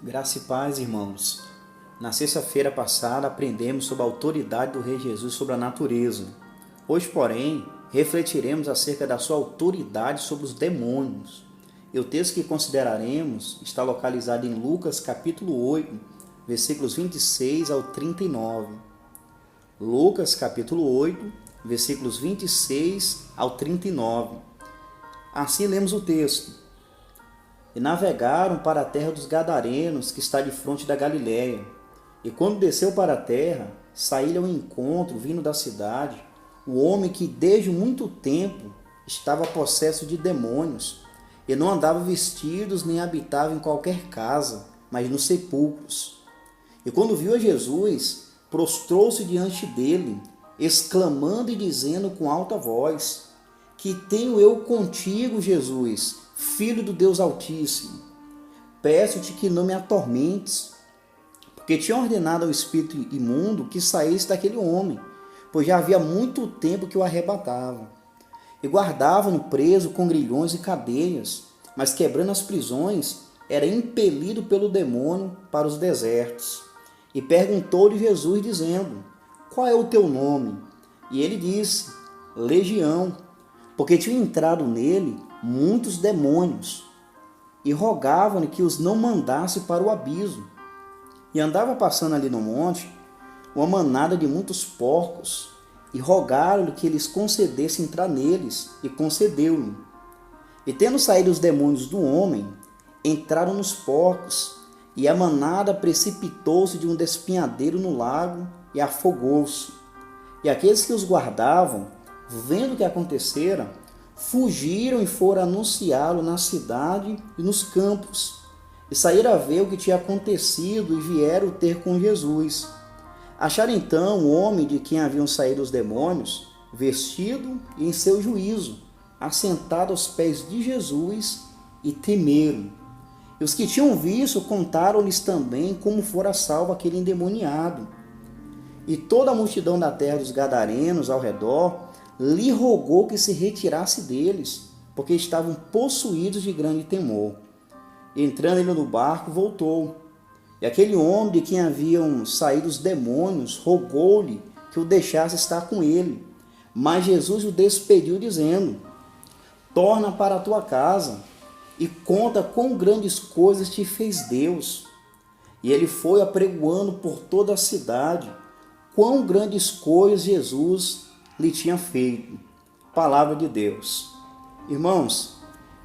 Graça e paz, irmãos. Na sexta-feira passada aprendemos sobre a autoridade do Rei Jesus sobre a natureza. Hoje, porém, refletiremos acerca da sua autoridade sobre os demônios. E o texto que consideraremos está localizado em Lucas capítulo 8, versículos 26 ao 39. Lucas capítulo 8, versículos 26 ao 39. Assim lemos o texto. E navegaram para a terra dos Gadarenos, que está de fronte da Galiléia. E quando desceu para a terra, saiu ao encontro, vindo da cidade, o homem que desde muito tempo estava possesso de demônios, e não andava vestidos nem habitava em qualquer casa, mas nos sepulcros. E quando viu a Jesus, prostrou-se diante dele, exclamando e dizendo com alta voz: Que tenho eu contigo, Jesus, Filho do Deus Altíssimo? Peço-te que não me atormentes, porque tinha ordenado ao espírito imundo que saísse daquele homem, pois já havia muito tempo que o arrebatava. E guardavam-no preso com grilhões e cadeias, mas quebrando as prisões, era impelido pelo demônio para os desertos. E perguntou-lhe Jesus, dizendo: Qual é o teu nome? E ele disse: Legião, porque tinham entrado nele muitos demônios, e rogavam-lhe que os não mandasse para o abismo. E andava passando ali no monte uma manada de muitos porcos, e rogaram-lhe que lhes concedesse entrar neles, e concedeu-lhe. E tendo saído os demônios do homem, entraram nos porcos, e a manada precipitou-se de um despenhadeiro no lago, e afogou-se. E aqueles que os guardavam, vendo o que acontecera, fugiram e foram anunciá-lo na cidade e nos campos, e saíram a ver o que tinha acontecido e vieram ter com Jesus. Acharam então o homem de quem haviam saído os demônios, vestido e em seu juízo, assentado aos pés de Jesus, e temeram. E os que tinham visto contaram-lhes também como fora salvo aquele endemoniado. E toda a multidão da terra dos Gadarenos ao redor lhe rogou que se retirasse deles, porque estavam possuídos de grande temor. E entrando ele no barco, voltou. E aquele homem de quem haviam saído os demônios rogou-lhe que o deixasse estar com ele. Mas Jesus o despediu, dizendo: Torna para a tua casa e conta quão grandes coisas te fez Deus. E ele foi apregoando por toda a cidade quão grandes coisas Jesus lhe tinha feito. Palavra de Deus. Irmãos,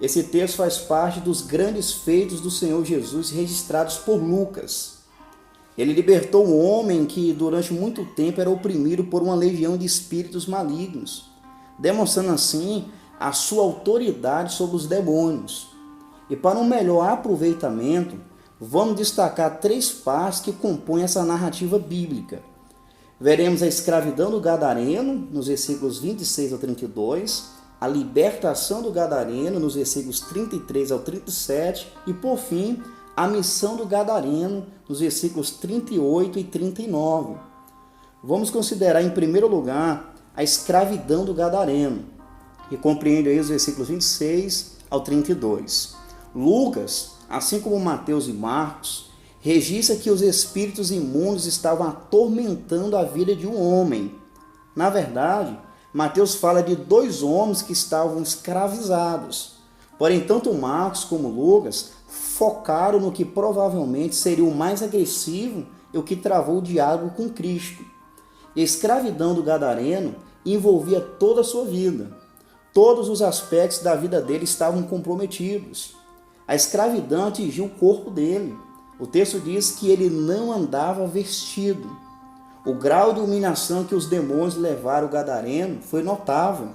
esse texto faz parte dos grandes feitos do Senhor Jesus registrados por Lucas. Ele libertou um homem que durante muito tempo era oprimido por uma legião de espíritos malignos, demonstrando assim a sua autoridade sobre os demônios. E para um melhor aproveitamento, vamos destacar 3 partes que compõem essa narrativa bíblica. Veremos a escravidão do Gadareno, nos versículos 26 ao 32, a libertação do Gadareno, nos versículos 33 ao 37, e, por fim, a missão do Gadareno, nos versículos 38 e 39. Vamos considerar, em primeiro lugar, a escravidão do Gadareno, que compreende aí os versículos 26 ao 32. Lucas, assim como Mateus e Marcos, registra que os espíritos imundos estavam atormentando a vida de um homem. Na verdade, Mateus fala de 2 homens que estavam escravizados. Porém, tanto Marcos como Lucas focaram no que provavelmente seria o mais agressivo e o que travou o diálogo com Cristo. E a escravidão do Gadareno envolvia toda a sua vida. Todos os aspectos da vida dele estavam comprometidos. A escravidão atingiu o corpo dele. O texto diz que ele não andava vestido. O grau de humilhação que os demônios levaram o Gadareno foi notável.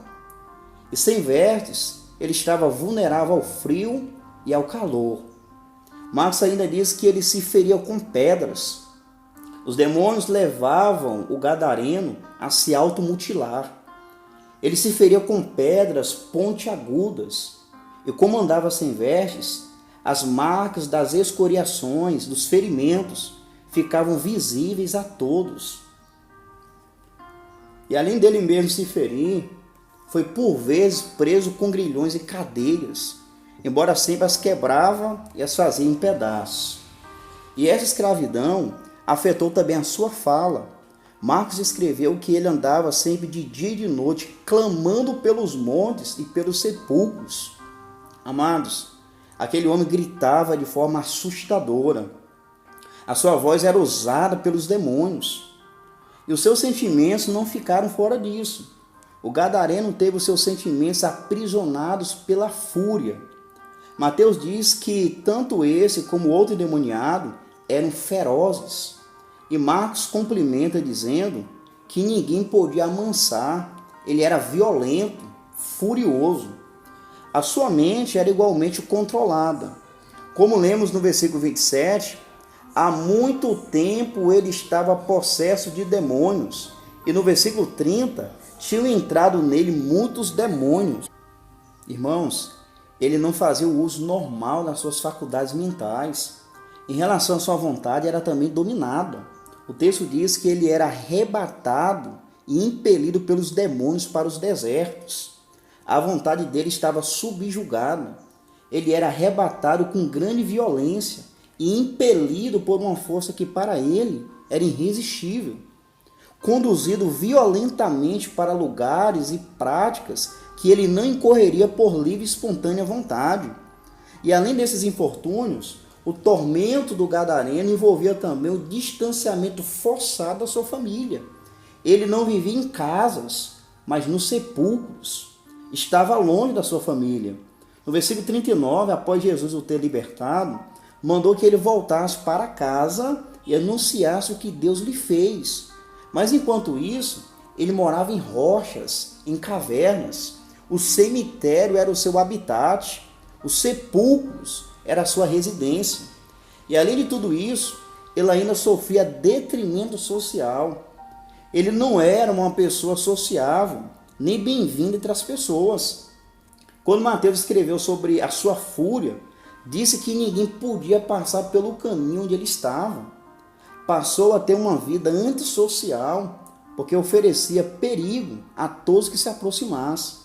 E sem vestes, ele estava vulnerável ao frio e ao calor. Marcos ainda diz que ele se feria com pedras. Os demônios levavam o Gadareno a se automutilar. Ele se feria com pedras pontiagudas. E como andava sem vestes, as marcas das escoriações, dos ferimentos, ficavam visíveis a todos. E além dele mesmo se ferir, foi por vezes preso com grilhões e cadeias, embora sempre as quebrava e as fazia em pedaços. E essa escravidão afetou também a sua fala. Marcos escreveu que ele andava sempre de dia e de noite, clamando pelos montes e pelos sepulcros. Amados, aquele homem gritava de forma assustadora. A sua voz era usada pelos demônios. E os seus sentimentos não ficaram fora disso. O gadareno teve os seus sentimentos aprisionados pela fúria. Mateus diz que tanto esse como o outro endemoniado eram ferozes. E Marcos complementa dizendo que ninguém podia amansar, ele era violento, furioso. A sua mente era igualmente controlada. Como lemos no versículo 27, há muito tempo ele estava possesso de demônios. E no versículo 30, tinham entrado nele muitos demônios. Irmãos, ele não fazia o uso normal das suas faculdades mentais. Em relação à sua vontade, era também dominada. O texto diz que ele era arrebatado e impelido pelos demônios para os desertos. A vontade dele estava subjugada. Ele era arrebatado com grande violência e impelido por uma força que para ele era irresistível. Conduzido violentamente para lugares e práticas que ele não incorreria por livre e espontânea vontade. E além desses infortúnios, o tormento do gadareno envolvia também o distanciamento forçado da sua família. Ele não vivia em casas, mas nos sepulcros. Estava longe da sua família. No versículo 39, após Jesus o ter libertado, mandou que ele voltasse para casa e anunciasse o que Deus lhe fez. Mas enquanto isso, ele morava em rochas, em cavernas. O cemitério era o seu habitat. Os sepulcros era a sua residência. E além de tudo isso, ele ainda sofria detrimento social. Ele não era uma pessoa sociável, nem bem-vindo entre as pessoas. Quando Mateus escreveu sobre a sua fúria, disse que ninguém podia passar pelo caminho onde ele estava. Passou a ter uma vida antissocial, porque oferecia perigo a todos que se aproximassem.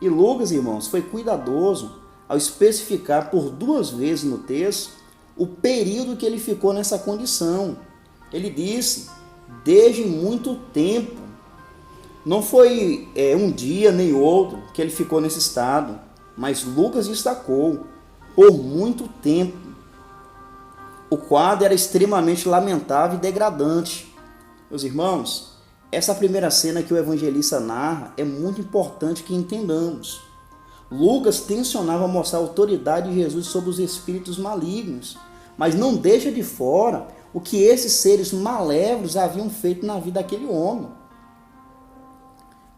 E Lucas, irmãos, foi cuidadoso ao especificar por 2 vezes no texto o período que ele ficou nessa condição. Ele disse, desde muito tempo. Não foi um dia nem outro que ele ficou nesse estado, mas Lucas destacou, por muito tempo. O quadro era extremamente lamentável e degradante. Meus irmãos, essa primeira cena que o evangelista narra é muito importante que entendamos. Lucas tensionava mostrar a autoridade de Jesus sobre os espíritos malignos, mas não deixa de fora o que esses seres malévolos haviam feito na vida daquele homem.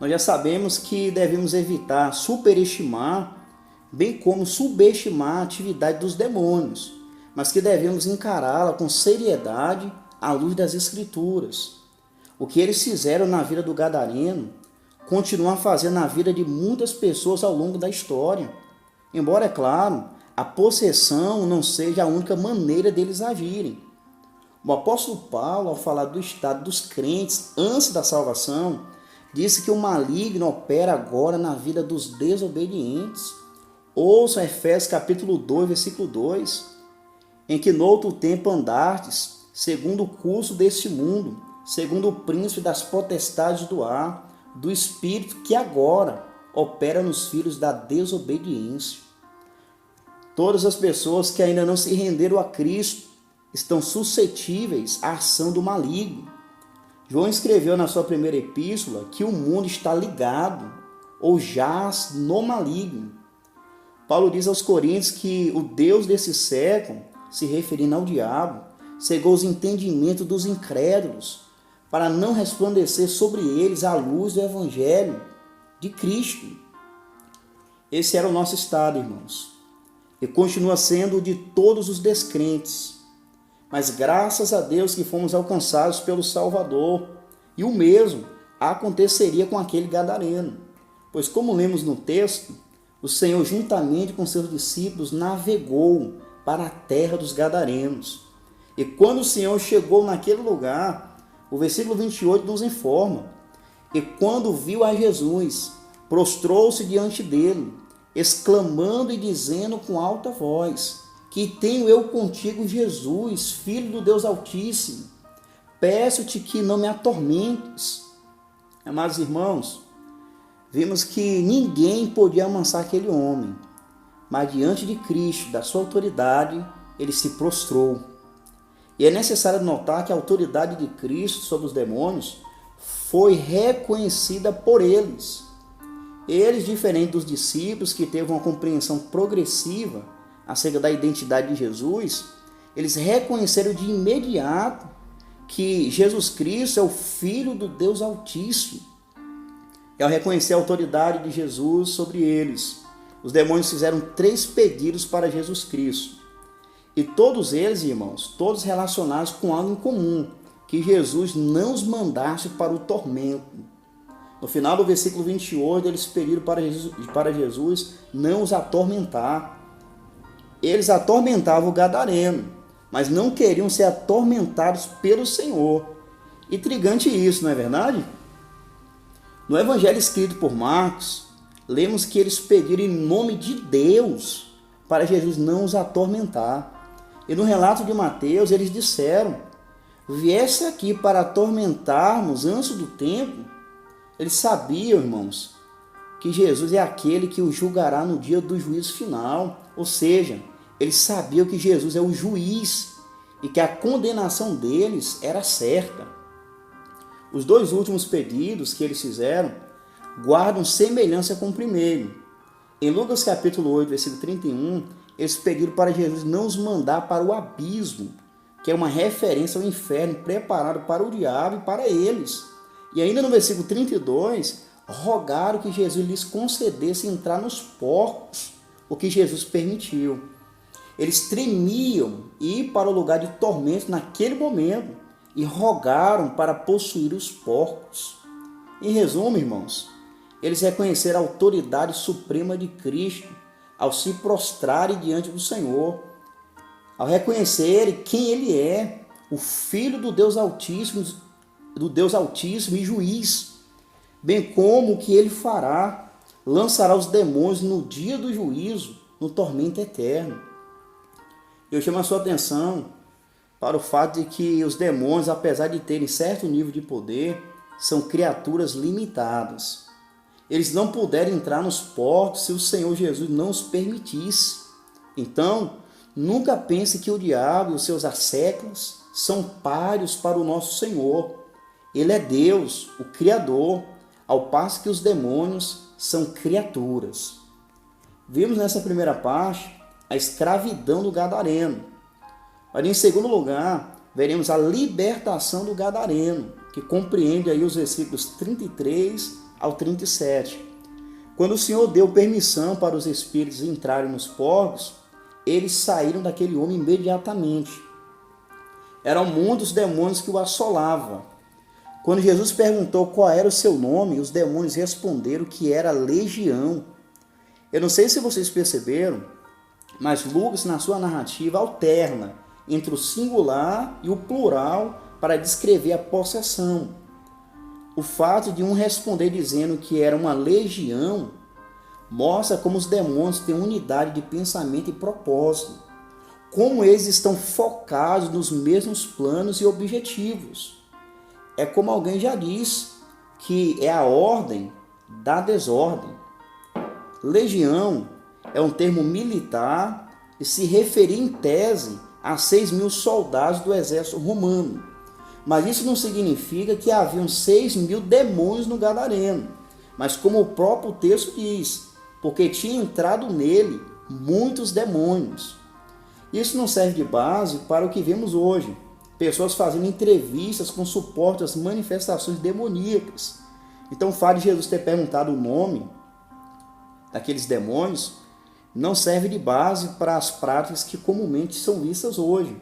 Nós já sabemos que devemos evitar superestimar, bem como subestimar a atividade dos demônios, mas que devemos encará-la com seriedade à luz das Escrituras. O que eles fizeram na vida do gadareno continua a fazer na vida de muitas pessoas ao longo da história. Embora, é claro, a possessão não seja a única maneira deles agirem. O apóstolo Paulo, ao falar do estado dos crentes antes da salvação, disse que o maligno opera agora na vida dos desobedientes. Ouça Efésios capítulo 2, versículo 2, em que no outro tempo andastes, segundo o curso deste mundo, segundo o príncipe das potestades do ar, do espírito que agora opera nos filhos da desobediência. Todas as pessoas que ainda não se renderam a Cristo estão suscetíveis à ação do maligno. João escreveu na sua primeira epístola que o mundo está ligado ou jaz no maligno. Paulo diz aos Coríntios que o Deus desse século, se referindo ao diabo, cegou os entendimentos dos incrédulos, para não resplandecer sobre eles a luz do Evangelho de Cristo. Esse era o nosso estado, irmãos, e continua sendo o de todos os descrentes. Mas graças a Deus que fomos alcançados pelo Salvador, e o mesmo aconteceria com aquele gadareno, pois como lemos no texto, o Senhor juntamente com seus discípulos navegou para a terra dos gadarenos. E quando o Senhor chegou naquele lugar, o versículo 28 nos informa, e quando viu a Jesus, prostrou-se diante dele, exclamando e dizendo com alta voz, que tenho eu contigo, Jesus, Filho do Deus Altíssimo. Peço-te que não me atormentes. Amados irmãos, vimos que ninguém podia amansar aquele homem, mas diante de Cristo, da sua autoridade, ele se prostrou. E é necessário notar que a autoridade de Cristo sobre os demônios foi reconhecida por eles. Eles, diferente dos discípulos que teve uma compreensão progressiva acerca da identidade de Jesus, eles reconheceram de imediato que Jesus Cristo é o Filho do Deus Altíssimo. E ao reconhecer a autoridade de Jesus sobre eles, os demônios fizeram 3 pedidos para Jesus Cristo. E todos eles, irmãos, todos relacionados com algo em comum, que Jesus não os mandasse para o tormento. No final do versículo 28, eles pediram para Jesus não os atormentar. Eles atormentavam o gadareno, mas não queriam ser atormentados pelo Senhor. Intrigante isso, não é verdade? No evangelho escrito por Marcos, lemos que eles pediram em nome de Deus para Jesus não os atormentar. E no relato de Mateus, eles disseram: viesse aqui para atormentarmos antes do tempo. Eles sabiam, irmãos, que Jesus é aquele que os julgará no dia do juízo final. Ou seja, eles sabiam que Jesus é o juiz e que a condenação deles era certa. Os 2 últimos pedidos que eles fizeram guardam semelhança com o primeiro. Em Lucas capítulo 8, versículo 31, eles pediram para Jesus não os mandar para o abismo, que é uma referência ao inferno preparado para o diabo e para eles. E ainda no versículo 32, rogaram que Jesus lhes concedesse entrar nos porcos, o que Jesus permitiu. Eles tremiam ir para o lugar de tormento naquele momento e rogaram para possuir os porcos. Em resumo, irmãos, eles reconheceram a autoridade suprema de Cristo ao se prostrarem diante do Senhor, ao reconhecerem quem Ele é, o Filho do Deus Altíssimo e juiz, bem como o que Ele fará, lançará os demônios no dia do juízo, no tormento eterno. Eu chamo a sua atenção para o fato de que os demônios, apesar de terem certo nível de poder, são criaturas limitadas. Eles não puderam entrar nos portos se o Senhor Jesus não os permitisse. Então, nunca pense que o diabo e os seus asséculos são páreos para o nosso Senhor. Ele é Deus, o Criador, ao passo que os demônios são criaturas. Vimos nessa primeira parte a escravidão do gadareno. Mas em segundo lugar, veremos a libertação do gadareno, que compreende aí os versículos 33 ao 37. Quando o Senhor deu permissão para os espíritos entrarem nos porcos, eles saíram daquele homem imediatamente. Eram muitos demônios que o assolavam. Quando Jesus perguntou qual era o seu nome, os demônios responderam que era Legião. Eu não sei se vocês perceberam, mas Lucas, na sua narrativa, alterna entre o singular e o plural para descrever a possessão. O fato de um responder dizendo que era uma legião mostra como os demônios têm unidade de pensamento e propósito, como eles estão focados nos mesmos planos e objetivos. É como alguém já disse, que é a ordem da desordem. Legião é um termo militar e se referia em tese a 6.000 soldados do exército romano. Mas isso não significa que haviam 6.000 demônios no gadareno, mas como o próprio texto diz, porque tinha entrado nele muitos demônios. Isso não serve de base para o que vemos hoje, pessoas fazendo entrevistas com suporte às manifestações demoníacas. Então o fato de Jesus ter perguntado o nome daqueles demônios não serve de base para as práticas que comumente são vistas hoje.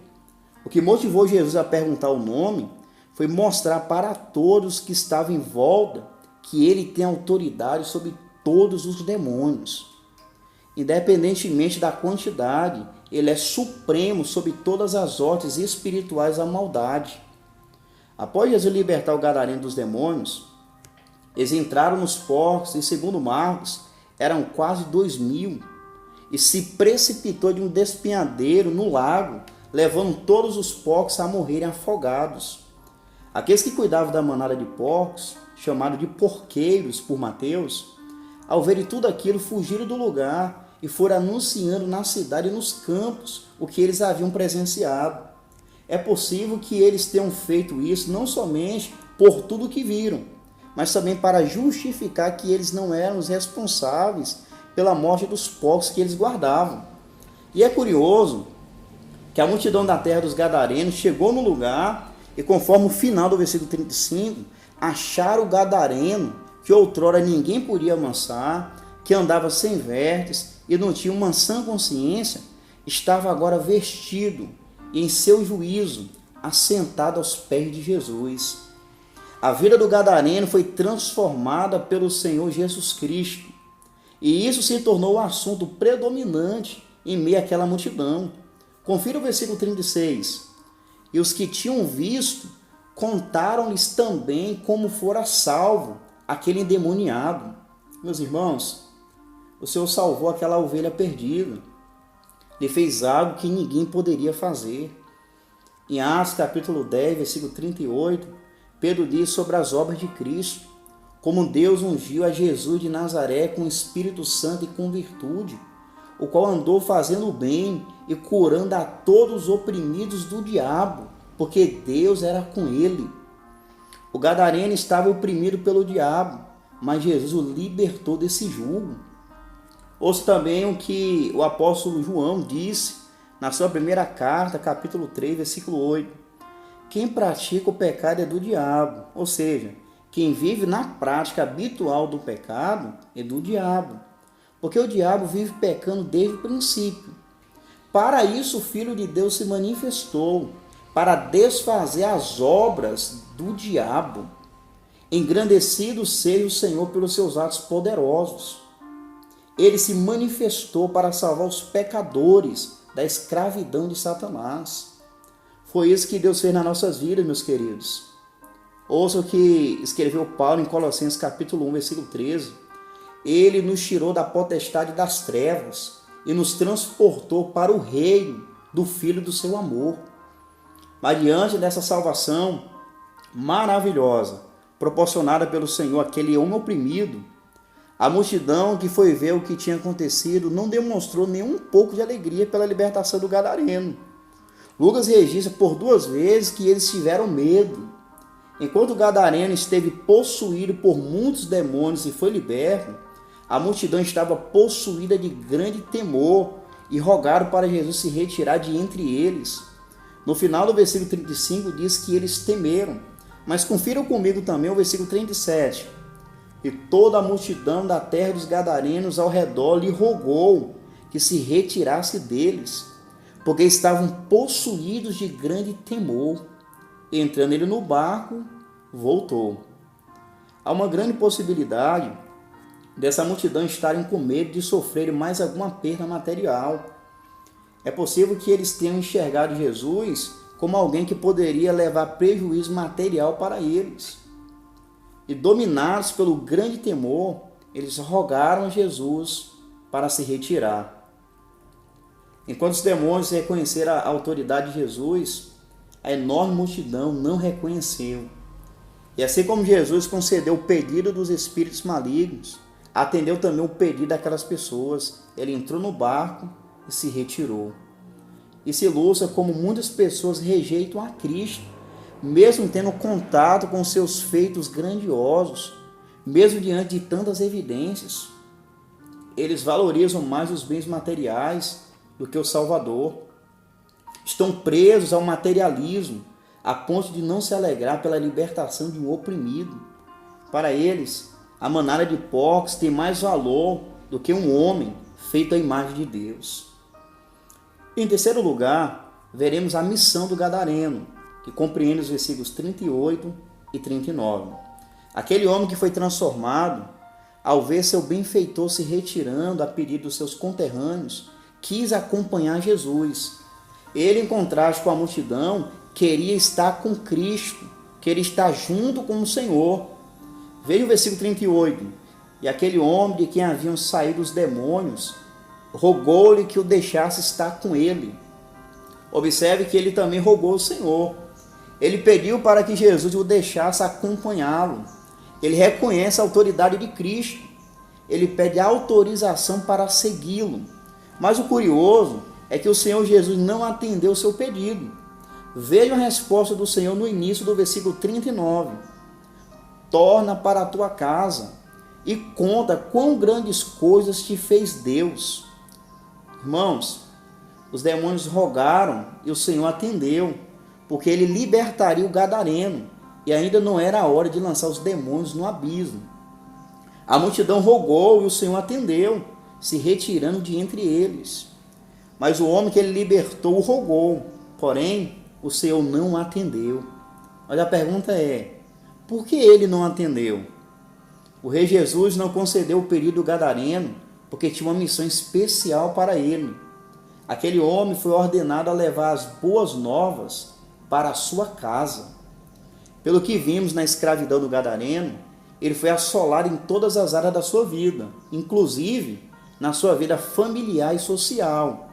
O que motivou Jesus a perguntar o nome foi mostrar para todos que estavam em volta que ele tem autoridade sobre todos os demônios. Independentemente da quantidade, ele é supremo sobre todas as ordens espirituais da maldade. Após Jesus libertar o gadareno dos demônios, eles entraram nos porcos e, segundo Marcos, eram quase 2.000. e se precipitou de um despenhadeiro no lago, levando todos os porcos a morrerem afogados. Aqueles que cuidavam da manada de porcos, chamado de porqueiros por Mateus, ao verem tudo aquilo, fugiram do lugar e foram anunciando na cidade e nos campos o que eles haviam presenciado. É possível que eles tenham feito isso não somente por tudo que viram, mas também para justificar que eles não eram os responsáveis pela morte dos porcos que eles guardavam. E é curioso que a multidão da terra dos Gadarenos chegou no lugar e, conforme o final do versículo 35, acharam o Gadareno, que outrora ninguém podia amansar, que andava sem vestes e não tinha uma sã consciência, estava agora vestido e em seu juízo, assentado aos pés de Jesus. A vida do Gadareno foi transformada pelo Senhor Jesus Cristo, e isso se tornou o assunto predominante em meio àquela multidão. Confira o versículo 36. E os que tinham visto contaram-lhes também como fora salvo aquele endemoniado. Meus irmãos, o Senhor salvou aquela ovelha perdida. Ele fez algo que ninguém poderia fazer. Em Atos capítulo 10, versículo 38, Pedro diz sobre as obras de Cristo, como Deus ungiu a Jesus de Nazaré com o Espírito Santo e com virtude, o qual andou fazendo o bem e curando a todos os oprimidos do diabo, porque Deus era com ele. O Gadareno estava oprimido pelo diabo, mas Jesus o libertou desse jugo. Ouça também o que o apóstolo João disse na sua primeira carta, capítulo 3, versículo 8. Quem pratica o pecado é do diabo, ou seja, quem vive na prática habitual do pecado é do diabo, porque o diabo vive pecando desde o princípio. Para isso o Filho de Deus se manifestou, para desfazer as obras do diabo. Engrandecido seja o Senhor pelos seus atos poderosos. Ele se manifestou para salvar os pecadores da escravidão de Satanás. Foi isso que Deus fez nas nossas vidas, meus queridos. Ouça o que escreveu Paulo em Colossenses capítulo 1, versículo 13. Ele nos tirou da potestade das trevas e nos transportou para o reino do Filho do seu amor. Mas diante dessa salvação maravilhosa, proporcionada pelo Senhor àquele homem oprimido, a multidão que foi ver o que tinha acontecido não demonstrou nem um pouco de alegria pela libertação do Gadareno. Lucas registra por 2 vezes que eles tiveram medo. Enquanto o Gadareno esteve possuído por muitos demônios e foi liberto, a multidão estava possuída de grande temor e rogaram para Jesus se retirar de entre eles. No final do versículo 35 diz que eles temeram, mas confiram comigo também o versículo 37. E toda a multidão da terra dos Gadarenos ao redor lhe rogou que se retirasse deles, porque estavam possuídos de grande temor. Entrando ele no barco, voltou. Há uma grande possibilidade dessa multidão estarem com medo de sofrerem mais alguma perda material. É possível que eles tenham enxergado Jesus como alguém que poderia levar prejuízo material para eles. E dominados pelo grande temor, eles rogaram a Jesus para se retirar. Enquanto os demônios reconheceram a autoridade de Jesus, a enorme multidão não reconheceu. E assim como Jesus concedeu o pedido dos espíritos malignos, atendeu também o pedido daquelas pessoas. Ele entrou no barco e se retirou. E se ilustra como muitas pessoas rejeitam a Cristo, mesmo tendo contato com seus feitos grandiosos, mesmo diante de tantas evidências. Eles valorizam mais os bens materiais do que o Salvador. Estão presos ao materialismo, a ponto de não se alegrar pela libertação de um oprimido. Para eles, a manada de porcos tem mais valor do que um homem feito à imagem de Deus. Em terceiro lugar, veremos a missão do Gadareno, que compreende os versículos 38 e 39. Aquele homem que foi transformado, ao ver seu benfeitor se retirando a pedido dos seus conterrâneos, quis acompanhar Jesus. Ele, em contraste com a multidão, queria estar com Cristo, queria estar junto com o Senhor. Veja o versículo 38. E aquele homem de quem haviam saído os demônios rogou-lhe que o deixasse estar com ele. Observe que ele também rogou ao Senhor. Ele pediu para que Jesus o deixasse acompanhá-lo. Ele reconhece a autoridade de Cristo. Ele pede autorização para segui-lo. Mas o curioso é que o Senhor Jesus não atendeu o seu pedido. Veja a resposta do Senhor no início do versículo 39. Torna para a tua casa e conta quão grandes coisas te fez Deus. Irmãos, os demônios rogaram e o Senhor atendeu, porque ele libertaria o gadareno e ainda não era a hora de lançar os demônios no abismo. A multidão rogou e o Senhor atendeu, se retirando de entre eles. Mas o homem que ele libertou o rogou, porém o Senhor não atendeu. Mas a pergunta é, por que ele não atendeu? O rei Jesus não concedeu o pedido do gadareno, porque tinha uma missão especial para ele. Aquele homem foi ordenado a levar as boas novas para a sua casa. Pelo que vimos na escravidão do gadareno, ele foi assolado em todas as áreas da sua vida, inclusive na sua vida familiar e social.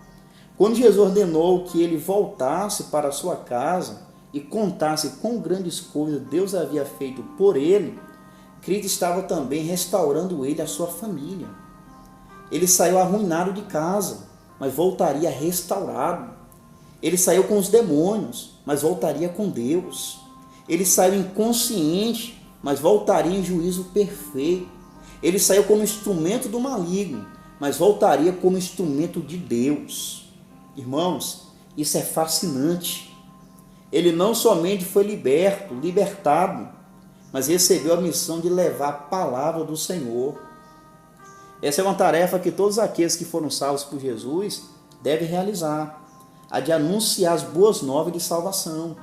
Quando Jesus ordenou que ele voltasse para a sua casa e contasse quão grandes coisas Deus havia feito por ele, Cristo estava também restaurando ele e a sua família. Ele saiu arruinado de casa, mas voltaria restaurado. Ele saiu com os demônios, mas voltaria com Deus. Ele saiu inconsciente, mas voltaria em juízo perfeito. Ele saiu como instrumento do maligno, mas voltaria como instrumento de Deus. Irmãos, isso é fascinante. Ele não somente foi libertado, mas recebeu a missão de levar a palavra do Senhor. Essa é uma tarefa que todos aqueles que foram salvos por Jesus devem realizar, a de anunciar as boas novas de salvação.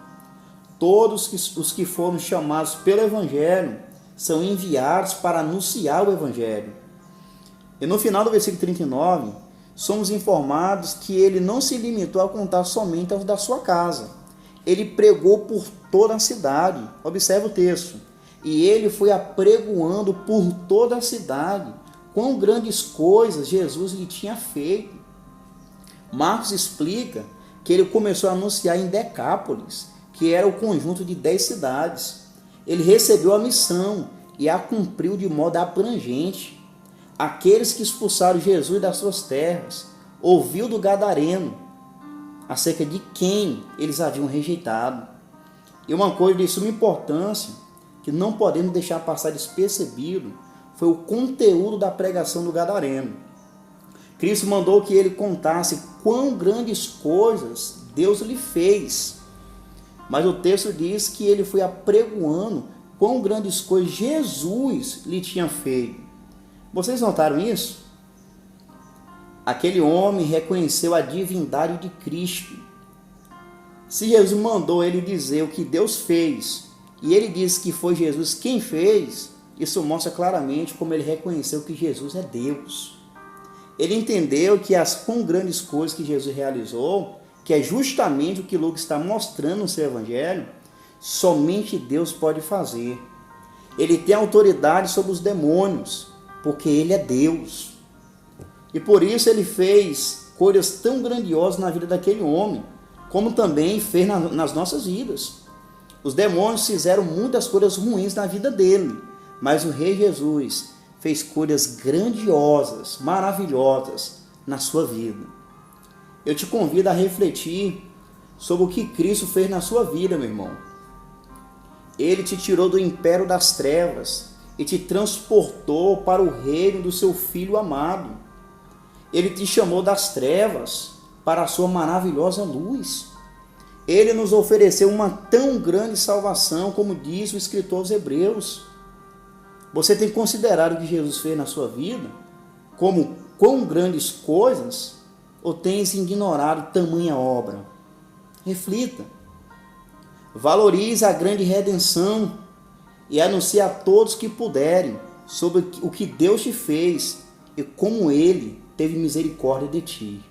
Todos os que foram chamados pelo Evangelho são enviados para anunciar o Evangelho. E no final do versículo 39, somos informados que ele não se limitou a contar somente aos da sua casa. Ele pregou por toda a cidade. Observe o texto. E ele foi apregoando por toda a cidade quão grandes coisas Jesus lhe tinha feito. Marcos explica que ele começou a anunciar em Decápolis, que era o conjunto de 10 cidades. Ele recebeu a missão e a cumpriu de modo abrangente. Aqueles que expulsaram Jesus das suas terras ouviu do gadareno acerca de quem eles haviam rejeitado. E uma coisa de suma importância que não podemos deixar passar despercebido foi o conteúdo da pregação do gadareno. Cristo mandou que ele contasse quão grandes coisas Deus lhe fez. Mas o texto diz que ele foi apregoando quão grandes coisas Jesus lhe tinha feito. Vocês notaram isso? Aquele homem reconheceu a divindade de Cristo. Se Jesus mandou ele dizer o que Deus fez, e ele disse que foi Jesus quem fez, isso mostra claramente como ele reconheceu que Jesus é Deus. Ele entendeu que as quão grandes coisas que Jesus realizou, que é justamente o que Lucas está mostrando no seu evangelho, somente Deus pode fazer. Ele tem autoridade sobre os demônios, porque ele é Deus. E por isso ele fez coisas tão grandiosas na vida daquele homem, como também fez nas nossas vidas. Os demônios fizeram muitas coisas ruins na vida dele, mas o Rei Jesus fez coisas grandiosas, maravilhosas na sua vida. Eu te convido a refletir sobre o que Cristo fez na sua vida, meu irmão. Ele te tirou do império das trevas e te transportou para o reino do seu Filho amado. Ele te chamou das trevas para a sua maravilhosa luz. Ele nos ofereceu uma tão grande salvação, como diz o escritor aos Hebreus. Você tem considerado o que Jesus fez na sua vida como quão grandes coisas, ou tens ignorado tamanha obra? Reflita. Valorize a grande redenção e anuncie a todos que puderem sobre o que Deus te fez e como Ele teve misericórdia de ti.